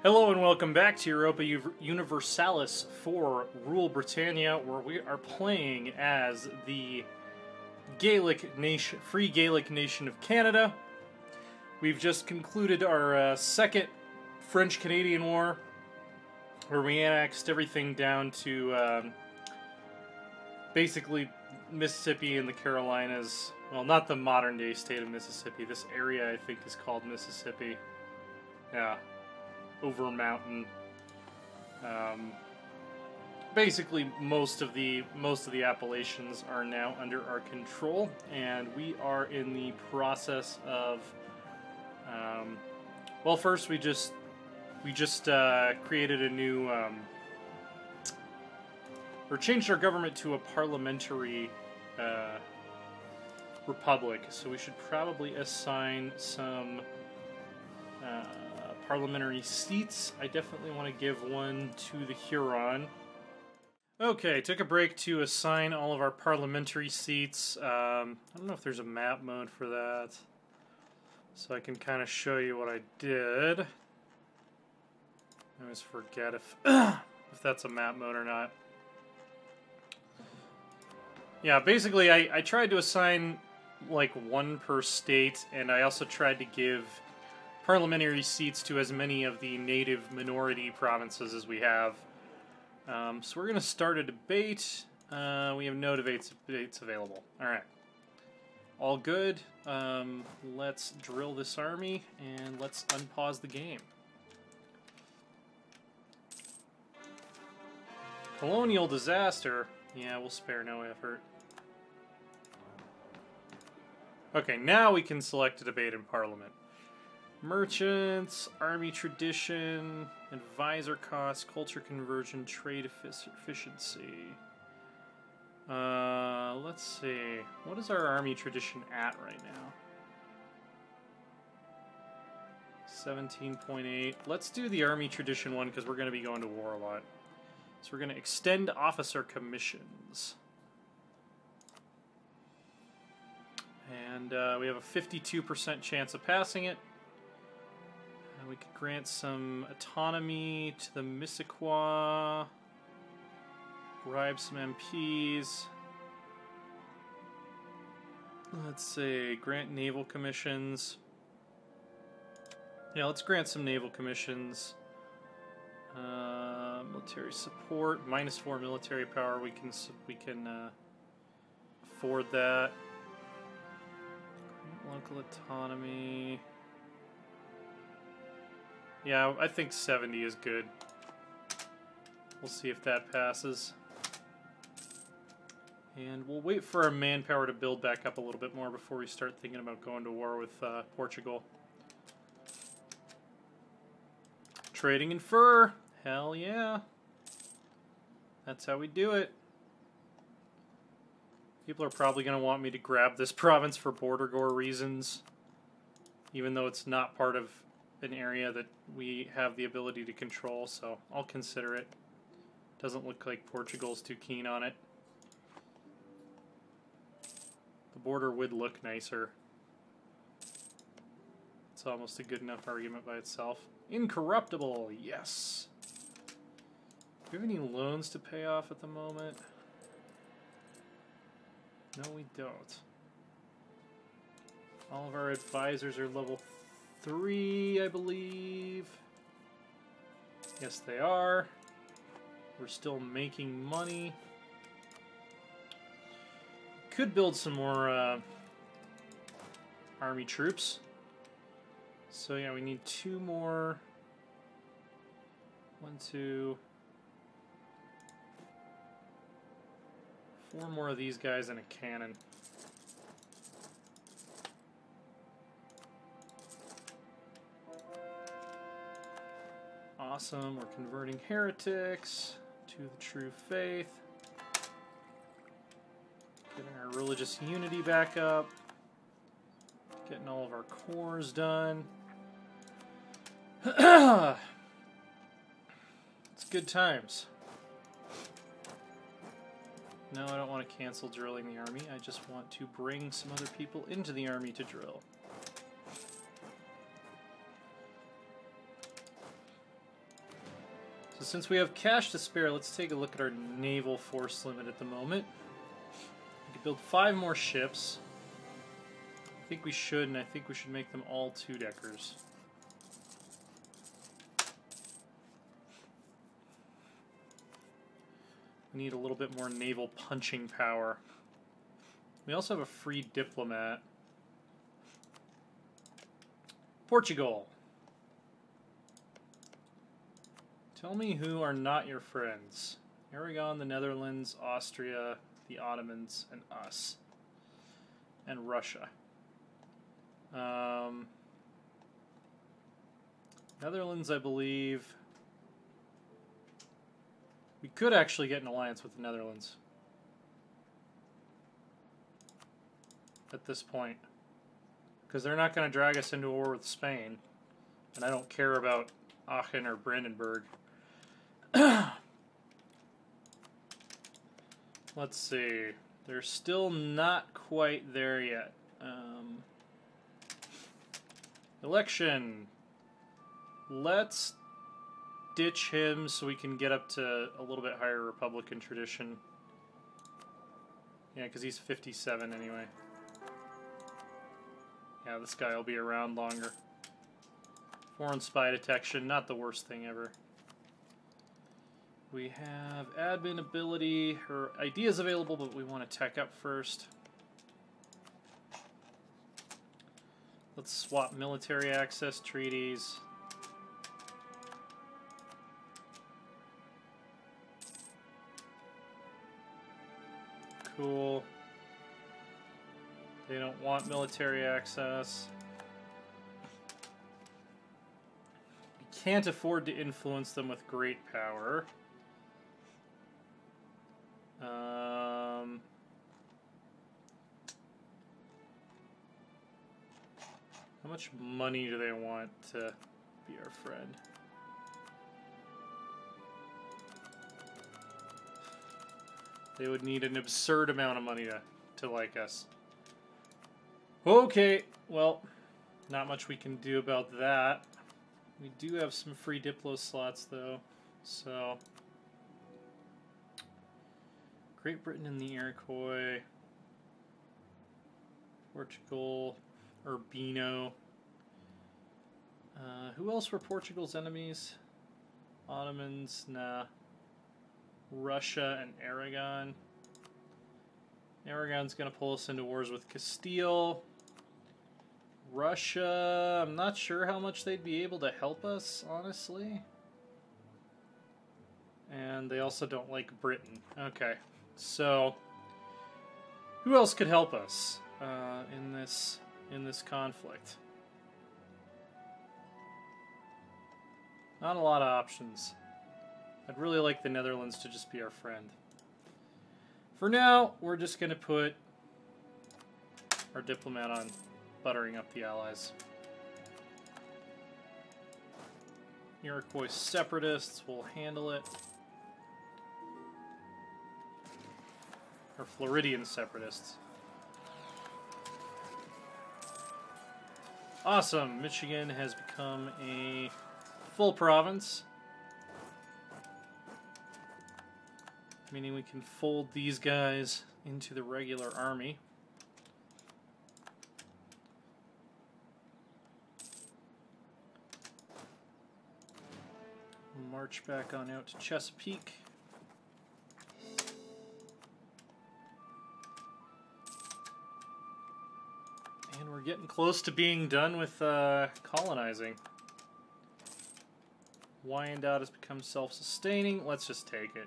Hello and welcome back to Europa Universalis for Rule Britannia, where we are playing as the Gaelic nation, Free Gaelic Nation of Canada. We've just concluded our second French-Canadian War, where we annexed everything down to basically Mississippi and the Carolinas. Well, not the modern-day state of Mississippi. This area, I think, is called Mississippi. Yeah. Over mountain. Basically, most of the Appalachians are now under our control, and we are in the process of. Well, first we just created a new, or changed our government to a parliamentary republic. So we should probably assign some. Parliamentary seats. I definitely want to give one to the Huron. Okay, took a break to assign all of our parliamentary seats. I don't know if there's a map mode for that, so I can kind of show you what I did. I always forget if that's a map mode or not. Yeah, basically I tried to assign like one per state, and I also tried to give parliamentary seats to as many of the native minority provinces as we have. So we're going to start a debate. We have no debates available. Alright. All good. Let's drill this army, and let's unpause the game. Colonial disaster. Yeah, we'll spare no effort. Okay, now we can select a debate in Parliament. Merchants, army tradition, advisor costs, culture conversion, trade efficiency. Let's see. What is our army tradition at right now? 17.8. Let's do the army tradition one because we're going to be going to war a lot. So we're going to extend officer commissions. And we have a 52% chance of passing it. We could grant some autonomy to the Mississauga, bribe some MPs. Let's see, grant naval commissions. Yeah, let's grant some naval commissions. Military support, -4 military power. We can afford that. Grant local autonomy. Yeah, I think 70 is good. We'll see if that passes. And we'll wait for our manpower to build back up a little bit more before we start thinking about going to war with Portugal. Trading in fur. Hell yeah. That's how we do it. People are probably going to want me to grab this province for border gore reasons, even though it's not part of an area that we have the ability to control, so I'll consider it. Doesn't look like Portugal's too keen on it. The border would look nicer. It's almost a good enough argument by itself. Incorruptible, yes! Do we have any loans to pay off at the moment? No, we don't. All of our advisors are level 3, I believe. Yes, they are. We're still making money. Could build some more army troops. So yeah, we need 2 more. 1, 2. 4 more of these guys and a cannon. Awesome, we're converting heretics to the true faith. Getting our religious unity back up. Getting all of our cores done. It's good times. No, I don't want to cancel drilling the army. I just want to bring some other people into the army to drill. So since we have cash to spare, let's take a look at our naval force limit at the moment. We could build 5 more ships. I think we should, and I think we should make them all 2-deckers. We need a little bit more naval punching power. We also have a free diplomat. Portugal. Tell me who are not your friends. Aragon, the Netherlands, Austria, the Ottomans, and us. And Russia. Netherlands, I believe. We could actually get an alliance with the Netherlands. At this point. Because they're not going to drag us into a war with Spain. And I don't care about Aachen or Brandenburg. Let's see. They're still not quite there yet. Election. Let's ditch him so we can get up to a little bit higher Republican tradition. Yeah, because he's 57 anyway. Yeah, this guy will be around longer. Foreign spy detection, not the worst thing ever. We have admin ability. Her ideas available, but we want to tech up first. Let's swap military access treaties. Cool. They don't want military access. We can't afford to influence them with great power. How much money do they want to be our friend? They would need an absurd amount of money to like us. Okay, well, not much we can do about that. We do have some free Diplo slots, though, so... Great Britain and the Iroquois. Portugal. Urbino. Who else were Portugal's enemies? Ottomans, nah. Russia and Aragon. Aragon's going to pull us into wars with Castile. Russia, I'm not sure how much they'd be able to help us, honestly. And they also don't like Britain. Okay, so who else could help us in this conflict? Not a lot of options. I'd really like the Netherlands to just be our friend. For now, we're just going to put our diplomat on buttering up the allies. Iroquois separatists will handle it. Or Floridian separatists. Awesome! Michigan has become a full province. Meaning we can fold these guys into the regular army. March back on out to Chesapeake. And we're getting close to being done with colonizing. Wyandotte has become self-sustaining. Let's just take it.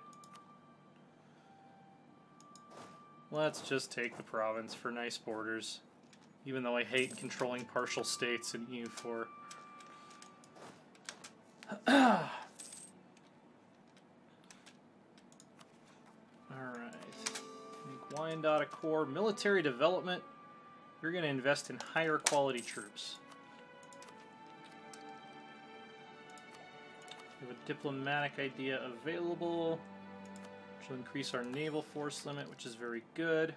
Let's just take the province for nice borders. Even though I hate controlling partial states in EU4. Alright. Make Wyandotte a core. Military development. You're going to invest in higher quality troops. We have a diplomatic idea available. Which will increase our naval force limit, which is very good.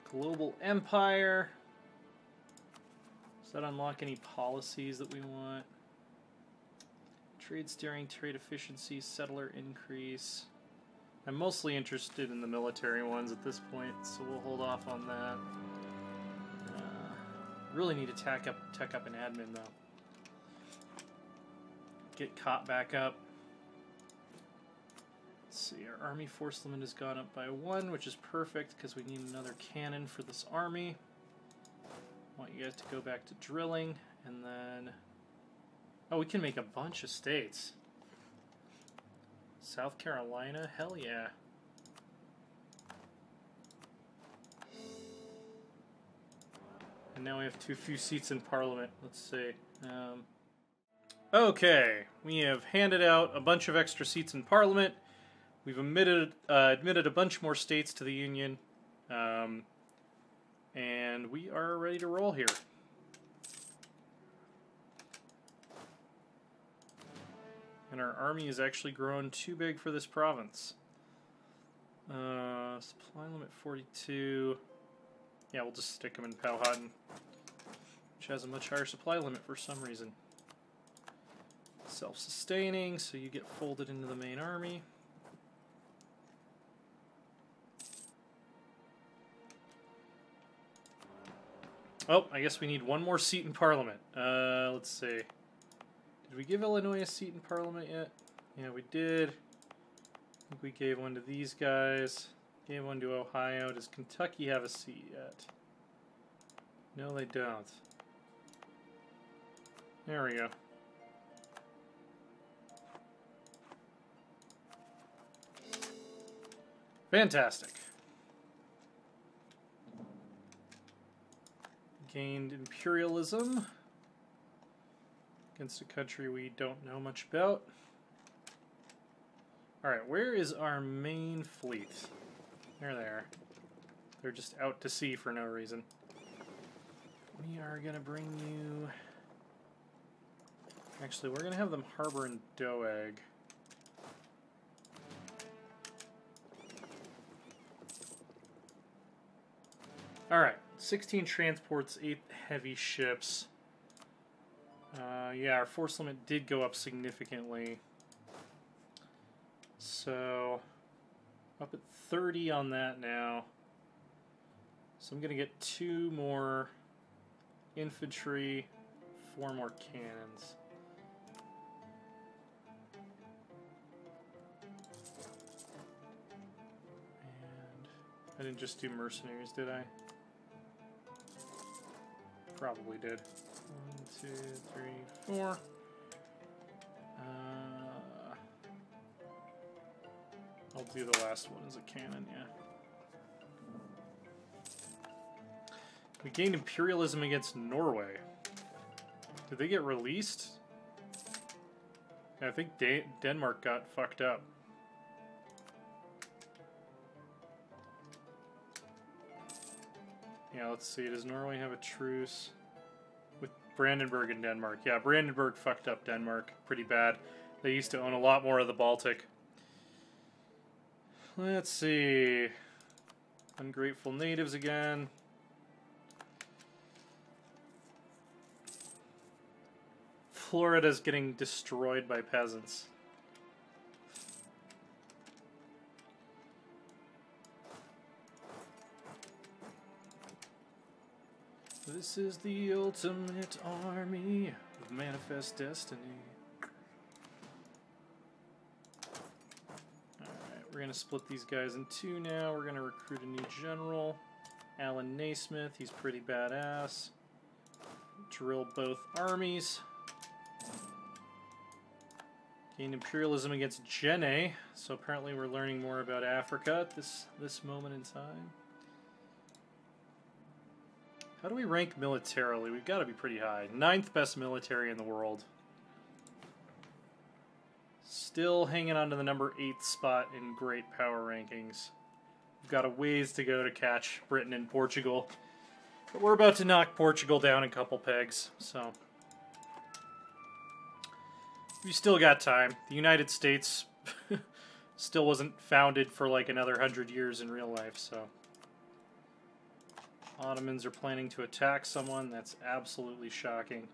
Global Empire. Does that unlock any policies that we want? Trade steering, trade efficiency, settler increase. I'm mostly interested in the military ones at this point, so we'll hold off on that. Really need to tech up an admin though. Get caught back up. Let's see, our army force limit has gone up by 1, which is perfect because we need another cannon for this army. I want you guys to go back to drilling, and then... Oh, we can make a bunch of states. South Carolina? Hell yeah. And now we have too few seats in Parliament. Let's see. Okay, we have handed out a bunch of extra seats in Parliament. We've admitted a bunch more states to the Union. And we are ready to roll here. And our army is actually grown too big for this province. Supply limit 42. Yeah, we'll just stick them in Powhatan, which has a much higher supply limit for some reason. Self-sustaining, so you get folded into the main army. Oh, I guess we need one more seat in Parliament. Let's see. Did we give Illinois a seat in Parliament yet? Yeah, we did. I think we gave one to these guys. Gave one to Ohio. Does Kentucky have a seat yet? No, they don't. There we go. Fantastic. Gained imperialism against a country we don't know much about. Alright, where is our main fleet? There they are. They're just out to sea for no reason. We are going to bring you... Actually, we're going to have them harbor in Doeg. Alright, 16 transports, 8 heavy ships. Yeah, our force limit did go up significantly. So, up at 30 on that now. So I'm going to get 2 more infantry, 4 more cannons. And I didn't just do mercenaries, did I? Probably did. 1, 2, 3, 4. I'll do the last one as a cannon, yeah. We gained imperialism against Norway. Did they get released? I think Denmark got fucked up. Yeah, let's see. Does Norway have a truce with Brandenburg and Denmark? Yeah, Brandenburg fucked up Denmark pretty bad. They used to own a lot more of the Baltic. Let's see. Ungrateful natives again. Florida's getting destroyed by peasants. This is the ultimate army of manifest destiny. Alright, we're going to split these guys in 2 now. We're going to recruit a new general. Alan Naismith, he's pretty badass. Drill both armies. Gained imperialism against Jenne, so apparently we're learning more about Africa at this moment in time. How do we rank militarily? We've got to be pretty high. 9th best military in the world. Still hanging on to the number 8 spot in great power rankings. We've got a ways to go to catch Britain and Portugal. But we're about to knock Portugal down a couple pegs, so... We still got time. The United States still wasn't founded for like another 100 years in real life, so... Ottomans are planning to attack someone. That's absolutely shocking.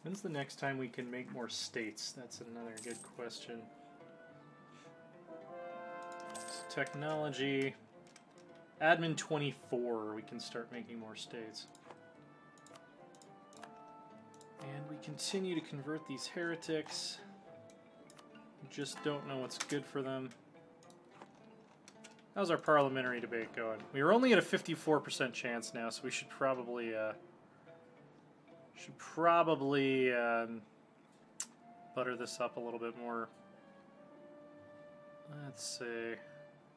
When's the next time we can make more states? That's another good question. So technology. Admin 24, we can start making more states. And we continue to convert these heretics. We just don't know what's good for them. How's our parliamentary debate going? We were only at a 54% chance now, so we should probably butter this up a little bit more. Let's see.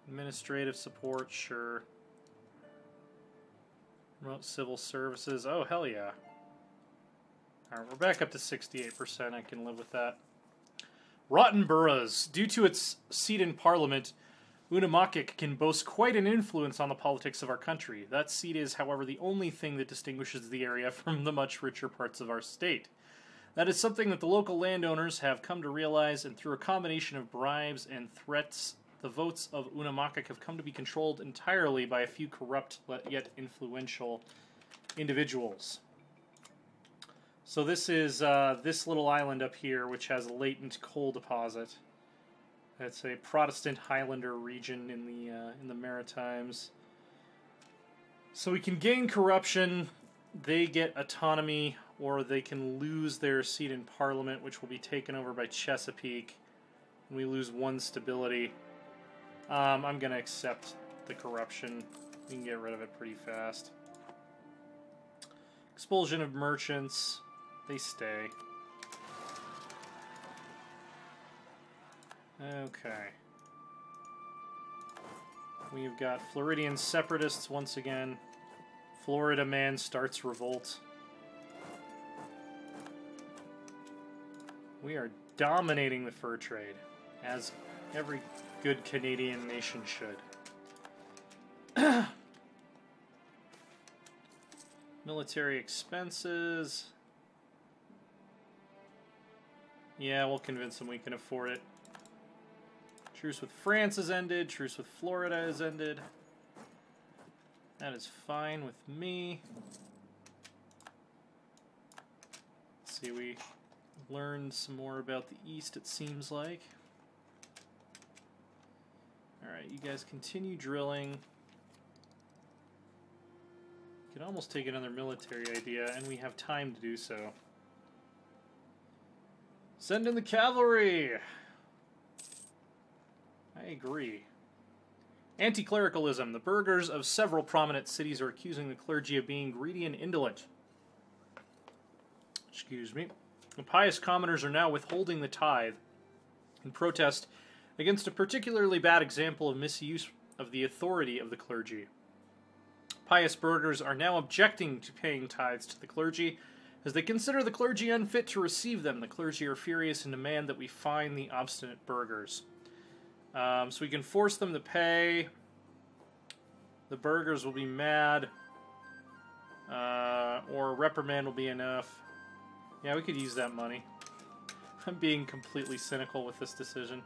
Administrative support, sure. Remote civil services, oh hell yeah. Alright, we're back up to 68%, I can live with that. Rotten boroughs. Due to its seat in Parliament, Unamaqik can boast quite an influence on the politics of our country. That seat is, however, the only thing that distinguishes the area from the much richer parts of our state. That is something that the local landowners have come to realize, and through a combination of bribes and threats, the votes of Unamaqik have come to be controlled entirely by a few corrupt yet influential individuals. So this is this little island up here, which has a latent coal deposit. It's a Protestant Highlander region in the Maritimes. So we can gain corruption, they get autonomy, or they can lose their seat in Parliament, which will be taken over by Chesapeake. And we lose 1 stability. I'm going to accept the corruption. We can get rid of it pretty fast. Expulsion of merchants. They stay. Okay. We've got Floridian separatists once again. Florida man starts revolt. We are dominating the fur trade, as every good Canadian nation should. Military expenses. Yeah, we'll convince them we can afford it. Truce with France has ended. Truce with Florida has ended. That is fine with me. Let's see, we learned some more about the East, it seems like. Alright, you guys continue drilling. You could almost take another military idea, and we have time to do so. Send in the cavalry! I agree. Anti-clericalism. The burghers of several prominent cities are accusing the clergy of being greedy and indolent. Excuse me. The pious commoners are now withholding the tithe in protest against a particularly bad example of misuse of the authority of the clergy. Pious burghers are now objecting to paying tithes to the clergy, as they consider the clergy unfit to receive them. The clergy are furious and demand that we fine the obstinate burghers. So we can force them to pay. The burghers will be mad. Or reprimand will be enough. Yeah, we could use that money. I'm being completely cynical with this decision.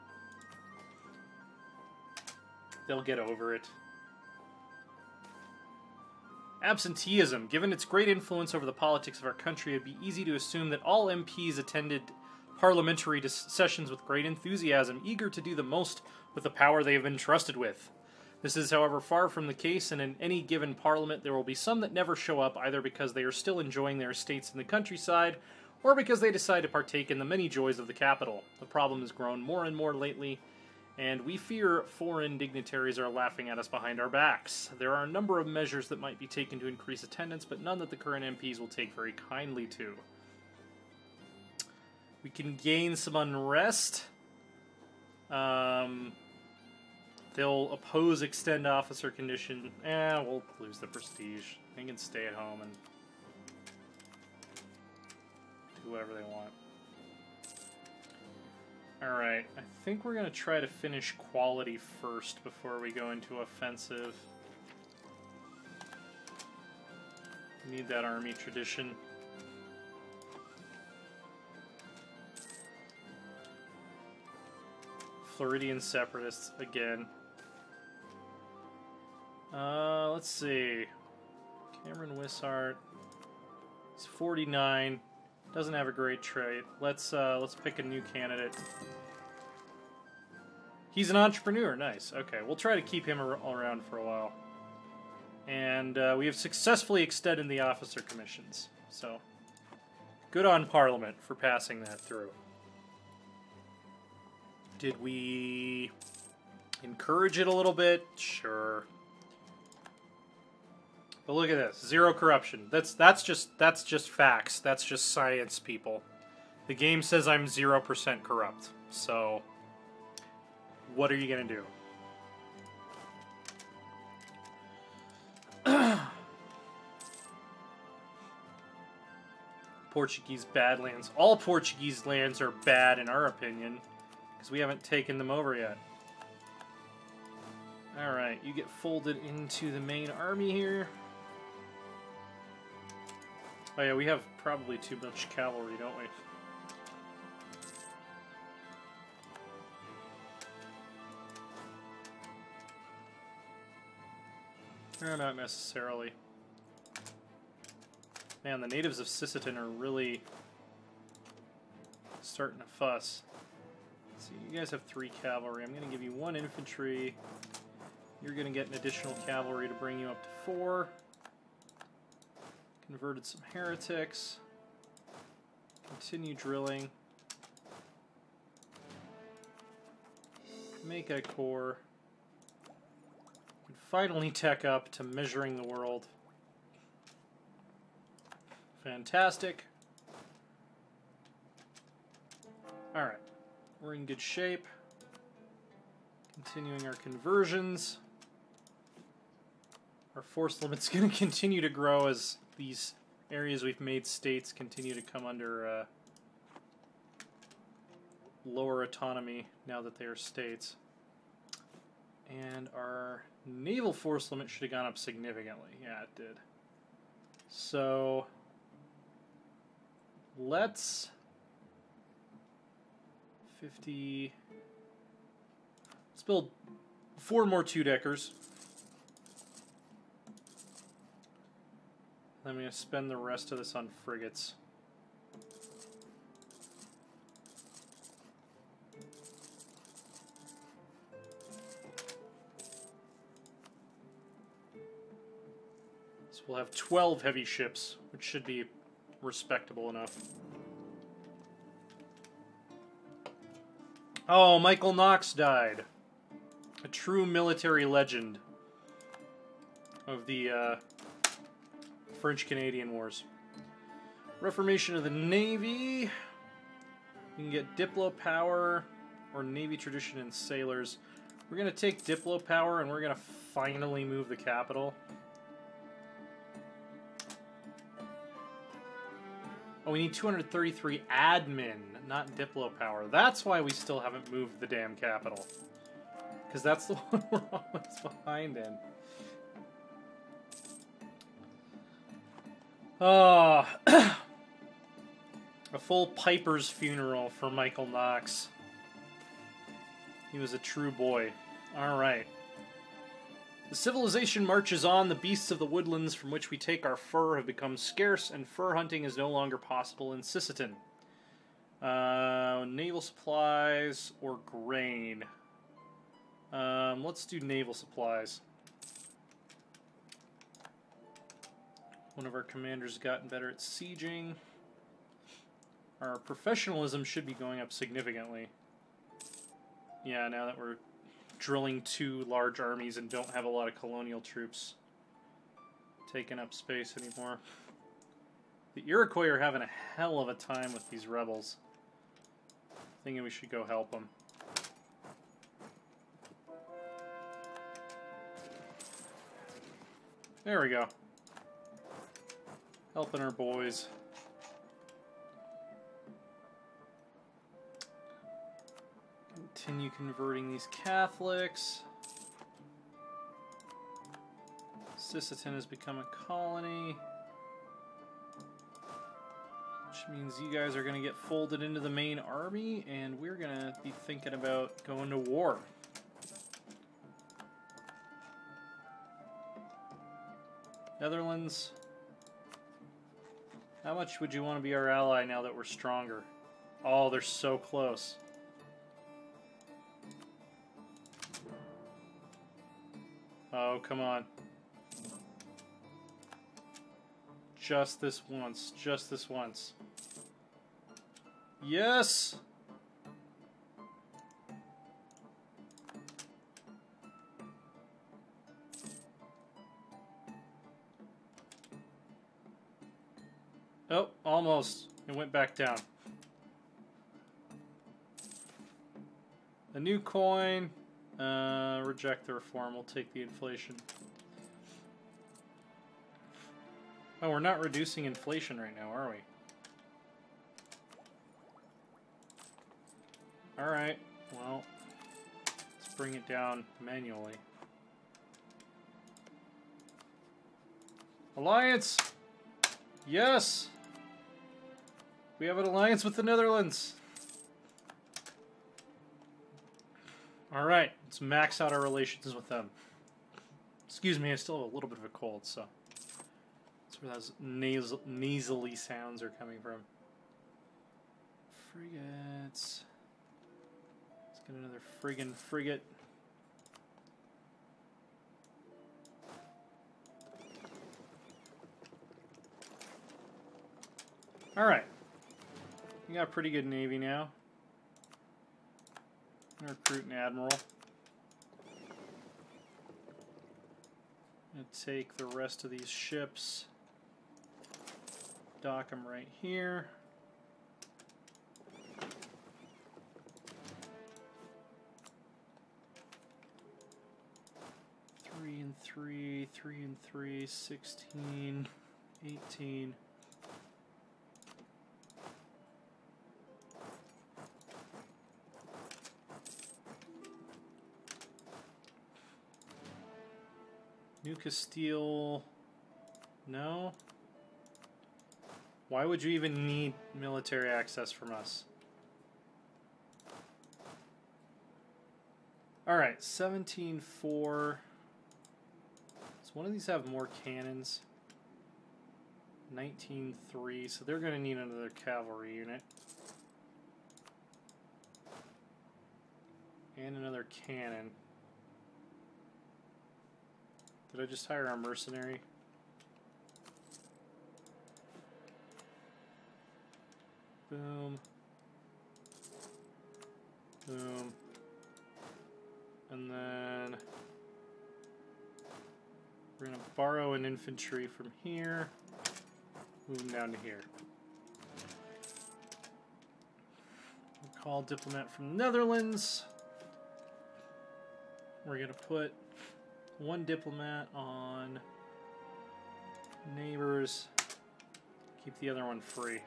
They'll get over it. Absenteeism. Given its great influence over the politics of our country, it would be easy to assume that all MPs attended parliamentary sessions with great enthusiasm, eager to do the most with the power they have been trusted with. This is, however, far from the case, and in any given parliament there will be some that never show up, either because they are still enjoying their estates in the countryside, or because they decide to partake in the many joys of the capital. The problem has grown more and more lately, and we fear foreign dignitaries are laughing at us behind our backs. There are a number of measures that might be taken to increase attendance, but none that the current MPs will take very kindly to. We can gain some unrest. They'll oppose extend officer condition. We'll lose the prestige. They can stay at home and do whatever they want. Alright, I think we're going to try to finish quality first before we go into offensive. We need that army tradition. Floridian separatists again. Let's see. Cameron Wishart. He's 49. Doesn't have a great trait. Let's pick a new candidate. He's an entrepreneur. Nice. Okay, we'll try to keep him around for a while. And we have successfully extended the officer commissions. So, good on Parliament for passing that through. Did we encourage it a little bit? Sure. But look at this. 0 corruption. That's just facts. That's just science, people. The game says I'm 0% corrupt. So, what are you going to do? Portuguese badlands. All Portuguese lands are bad in our opinion, because we haven't taken them over yet. Alright, you get folded into the main army here. Oh yeah, we have probably too much cavalry, don't we? No, not necessarily. Man, the natives of Sisseton are really starting to fuss. Let's see, you guys have 3 cavalry. I'm going to give you 1 infantry. You're going to get an additional cavalry to bring you up to 4. Converted some heretics. Continue drilling. Make a core. And finally tech up to measuring the world. Fantastic. Alright. We're in good shape. Continuing our conversions. Our force limit's going to continue to grow as these areas we've made states continue to come under lower autonomy now that they are states. And our naval force limit should have gone up significantly. Yeah, it did. So let's 50. Let's build 4 more 2-deckers. I'm going to spend the rest of this on frigates. So we'll have 12 heavy ships, which should be respectable enough. Oh, Michael Knox died. A true military legend of the French-Canadian Wars. Reformation of the Navy. You can get Diplo power or Navy tradition in sailors. We're going to take Diplo power and we're going to finally move the capital. Oh, we need 233 admin, not Diplo power. That's why we still haven't moved the damn capital. Because that's the one we're always behind in. Oh, a full Piper's funeral for Michael Knox. He was a true boy. Alright. The civilization marches on. The beasts of the woodlands from which we take our fur have become scarce, and fur hunting is no longer possible in Sisseton. Naval supplies or grain. Let's do naval supplies. One of our commanders has gotten better at sieging. Our professionalism should be going up significantly. Yeah, now that we're drilling 2 large armies and don't have a lot of colonial troops taking up space anymore. The Iroquois are having a hell of a time with these rebels. Thinking we should go help them. There we go. Helping our boys. Continue converting these Catholics. Sisseton has become a colony. Which means you guys are going to get folded into the main army, and we're going to be thinking about going to war. Netherlands. How much would you want to be our ally now that we're stronger? Oh, they're so close. Oh, come on. Just this once. Just this once. Yes! Oh, almost. It went back down. A new coin. Reject the reform. We'll take the inflation. Oh, we're not reducing inflation right now, are we? Alright. Well, let's bring it down manually. Alliance! Yes! We have an alliance with the Netherlands! Alright, let's max out our relations with them. Excuse me, I still have a little bit of a cold, so that's where those nasally sounds are coming from. Frigates. Let's get another friggin' frigate. Alright. We got a pretty good navy now. Recruit an admiral. Gonna take the rest of these ships. Dock them right here. Three and three, 16, 18. New Castile. No. Why would you even need military access from us? Alright, 17-4. Does one of these have more cannons? 19-3, so they're going to need another cavalry unit. And another cannon. Did I just hire a mercenary? Boom. Boom. And then we're going to borrow an infantry from here. Move them down to here. We'll call diplomat from the Netherlands. We're going to put one diplomat on neighbors. Keep the other one free.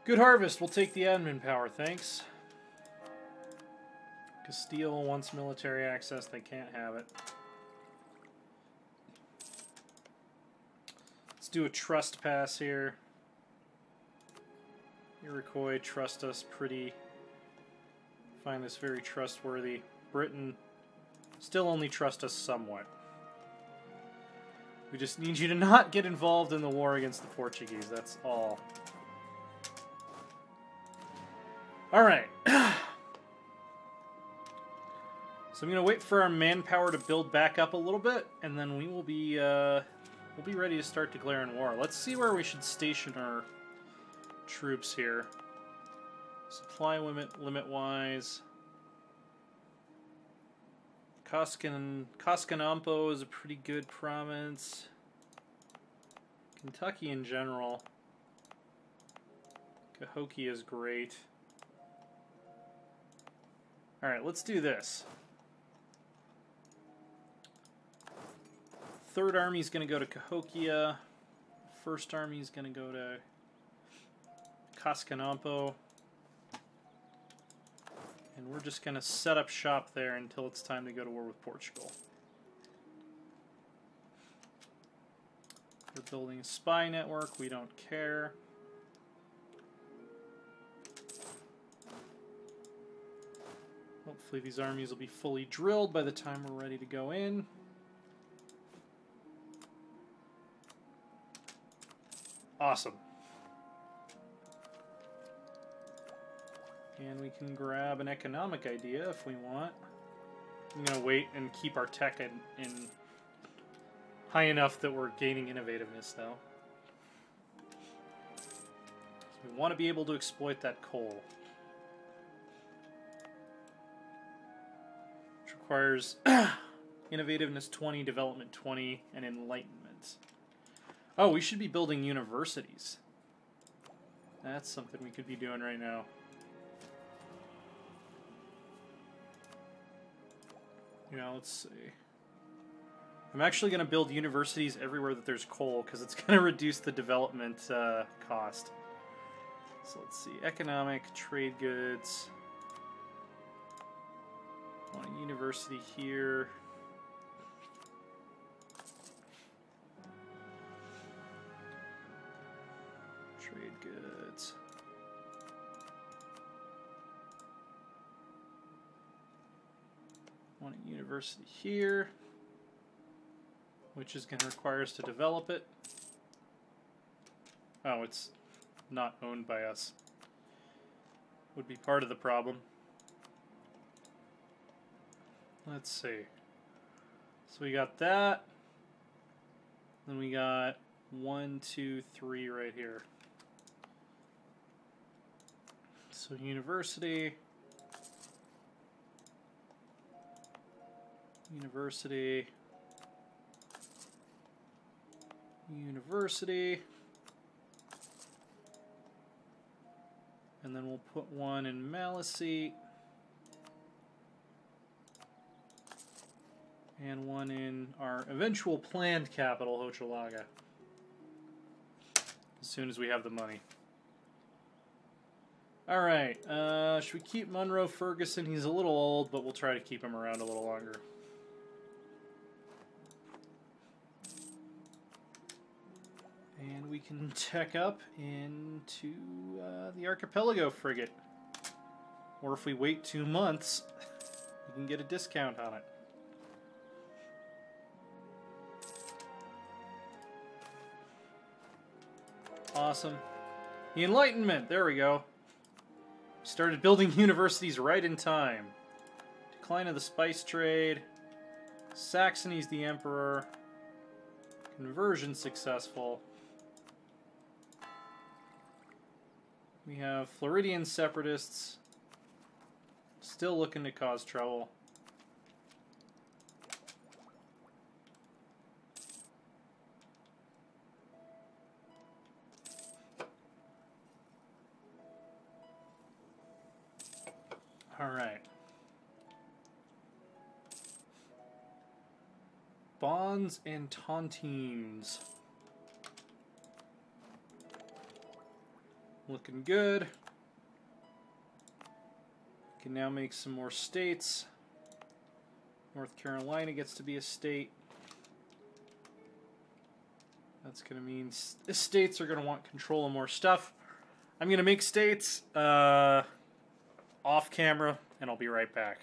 Good harvest. We'll take the admin power, thanks. Castile wants military access. They can't have it. Let's do a trust pass here. Iroquois trust us pretty. Find this very trustworthy. Britain still only trust us somewhat. We just need you to not get involved in the war against the Portuguese. That's all. Alright. So I'm going to wait for our manpower to build back up a little bit, and then we will be ready to start declaring war. Let's see where we should station our troops here. Supply limit-wise. Coscanampo is a pretty good province. Kentucky in general. Cahokia is great. Alright, let's do this. Third Army is going to go to Cahokia. First Army is going to go to Coscanampo. And we're just going to set up shop there until it's time to go to war with Portugal. We're building a spy network. We don't care. Hopefully these armies will be fully drilled by the time we're ready to go in. Awesome. And we can grab an economic idea if we want. I'm going to wait and keep our tech in high enough that we're gaining innovativeness, though. So we want to be able to exploit that coal. Which requires innovativeness 20, development 20, and enlightenment. Oh, we should be building universities. That's something we could be doing right now. Yeah, let's see. I'm actually going to build universities everywhere that there's coal, because it's going to reduce the development cost. So let's see. Economic, trade goods. Want a university here. Trade goods. Want a university here, which is going to require us to develop it. Oh, it's not owned by us. Would be part of the problem. Let's see. So we got that. Then we got 1, 2, 3 right here. So university. University. University. And then we'll put one in Maliseet. And one in our eventual planned capital, Hochelaga. As soon as we have the money. Alright, should we keep Monroe Ferguson? He's a little old, but we'll try to keep him around a little longer. And we can tech up into the Archipelago frigate. Or if we wait 2 months, we can get a discount on it. Awesome. The Enlightenment, there we go. Started building universities right in time. Decline of the spice trade. Saxony's the emperor. Conversion successful. We have Floridian separatists still looking to cause trouble. All right. Bonds and tontines. Looking good. Can now make some more states. North Carolina gets to be a state. That's going to mean states are going to want control of more stuff. I'm going to make states off camera, and I'll be right back.